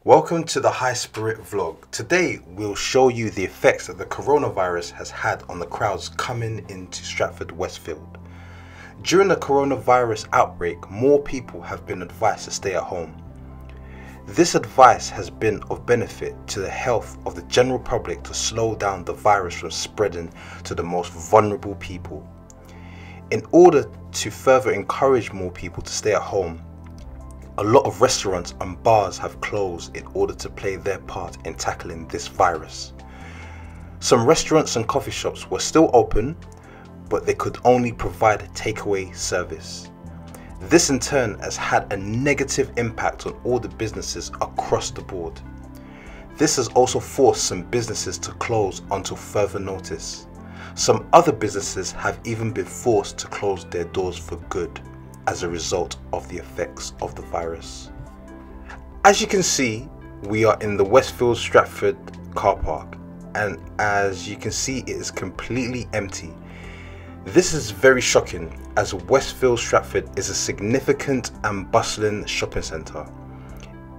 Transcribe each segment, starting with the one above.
Welcome to the High Spirit vlog. Today we'll show you the effects that the coronavirus has had on the crowds coming into Stratford Westfield. During the coronavirus outbreak, more people have been advised to stay at home. This advice has been of benefit to the health of the general public to slow down the virus from spreading to the most vulnerable people. In order to further encourage more people to stay at home, a lot of restaurants and bars have closed in order to play their part in tackling this virus. Some restaurants and coffee shops were still open, but they could only provide takeaway service. This in turn has had a negative impact on all the businesses across the board. This has also forced some businesses to close until further notice. Some other businesses have even been forced to close their doors for good as a result of the effects of the virus. As you can see, we are in the Westfield Stratford car park, and as you can see, it is completely empty. This is very shocking, as Westfield Stratford is a significant and bustling shopping centre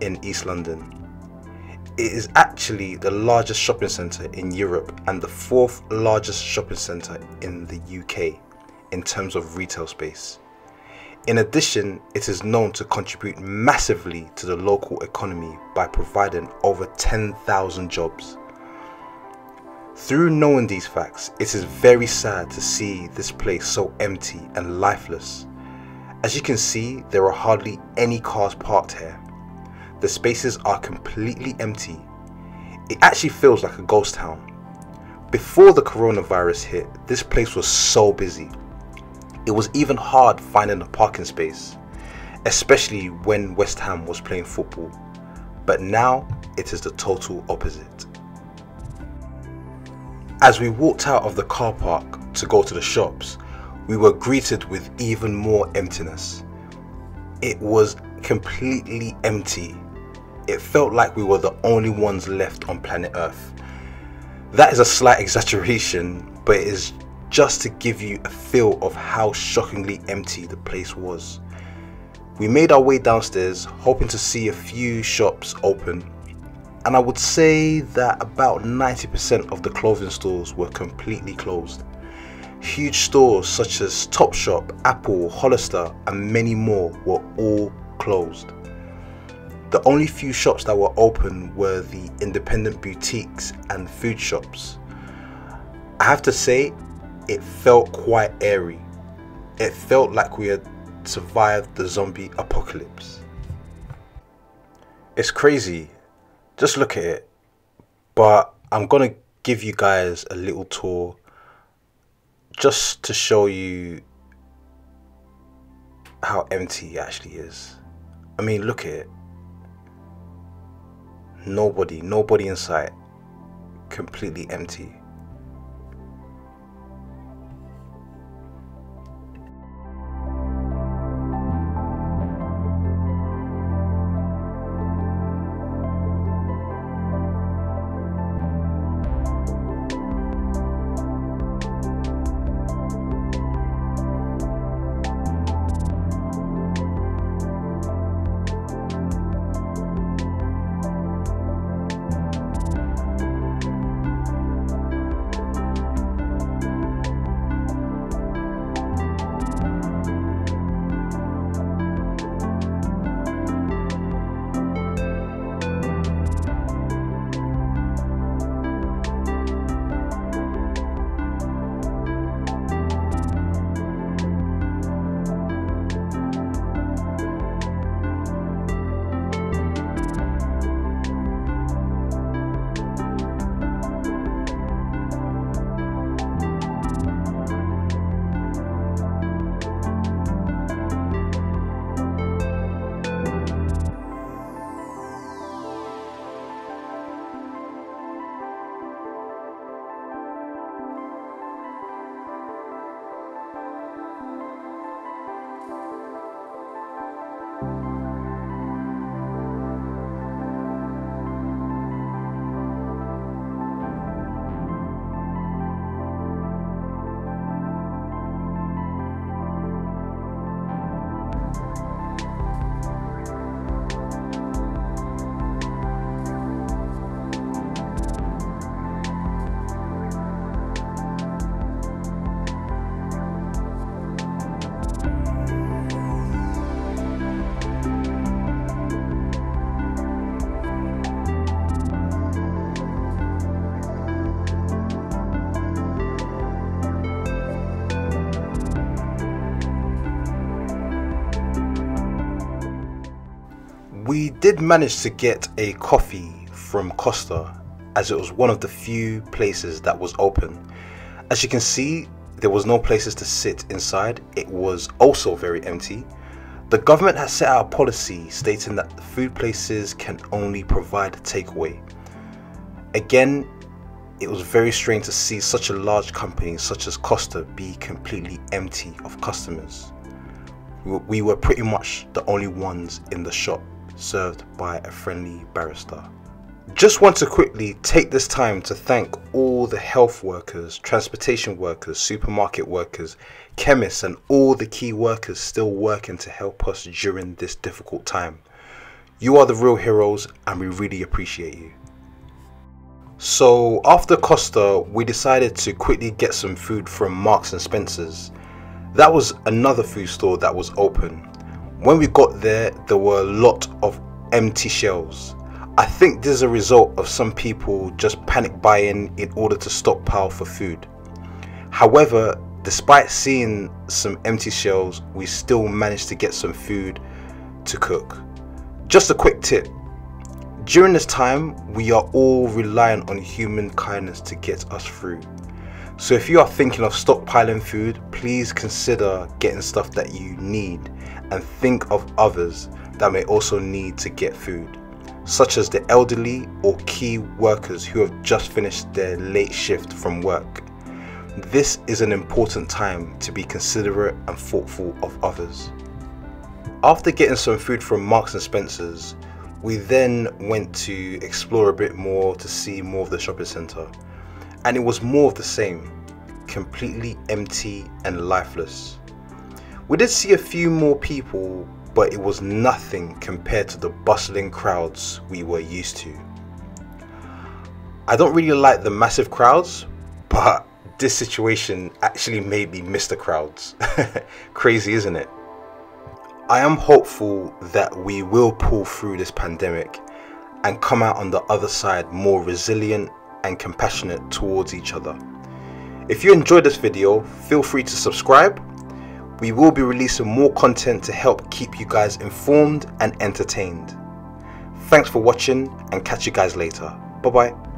in East London. It is actually the largest shopping centre in Europe and the fourth largest shopping centre in the UK in terms of retail space. In addition, it is known to contribute massively to the local economy by providing over 10,000 jobs. Through knowing these facts, it is very sad to see this place so empty and lifeless. As you can see, there are hardly any cars parked here. The spaces are completely empty. It actually feels like a ghost town. Before the coronavirus hit, this place was so busy. It was even hard finding a parking space, especially when West Ham was playing football. But now it is the total opposite. As we walked out of the car park to go to the shops, we were greeted with even more emptiness. It was completely empty. It felt like we were the only ones left on planet Earth. That is a slight exaggeration, but it is just to give you a feel of how shockingly empty the place was. We made our way downstairs, hoping to see a few shops open, and I would say that about 90% of the clothing stores were completely closed. Huge stores such as Topshop, Apple, Hollister and many more were all closed. The only few shops that were open were the independent boutiques and food shops. I have to say, it felt quite eerie. It felt like we had survived the zombie apocalypse. It's crazy, just look at it. But I'm gonna give you guys a little tour just to show you how empty it actually is. I mean, look at it. Nobody in sight, completely empty. did manage to get a coffee from Costa, as it was one of the few places that was open. As you can see, there was no places to sit inside. It was also very empty. The government has set out a policy stating that the food places can only provide takeaway. Again, it was very strange to see such a large company such as Costa be completely empty of customers. We were pretty much the only ones in the shop, served by a friendly barrister. Just want to quickly take this time to thank all the health workers, transportation workers, supermarket workers, chemists and all the key workers still working to help us during this difficult time. You are the real heroes and we really appreciate you. So after Costa, we decided to quickly get some food from Marks and Spencer's. That was another food store that was open. When we got there, there were a lot of empty shelves. I think this is a result of some people just panic buying in order to stockpile for food. However, despite seeing some empty shelves, we still managed to get some food to cook. Just a quick tip. During this time, we are all relying on human kindness to get us through. So if you are thinking of stockpiling food, please consider getting stuff that you need and think of others that may also need to get food, such as the elderly or key workers who have just finished their late shift from work. This is an important time to be considerate and thoughtful of others. After getting some food from Marks and Spencer's, we then went to explore a bit more to see more of the shopping centre, and it was more of the same, completely empty and lifeless. We did see a few more people, but it was nothing compared to the bustling crowds we were used to. I don't really like the massive crowds, but this situation actually made me miss the crowds. Crazy, isn't it? I am hopeful that we will pull through this pandemic and come out on the other side more resilient and compassionate towards each other. If you enjoyed this video, feel free to subscribe. We will be releasing more content to help keep you guys informed and entertained. Thanks for watching and catch you guys later. Bye bye.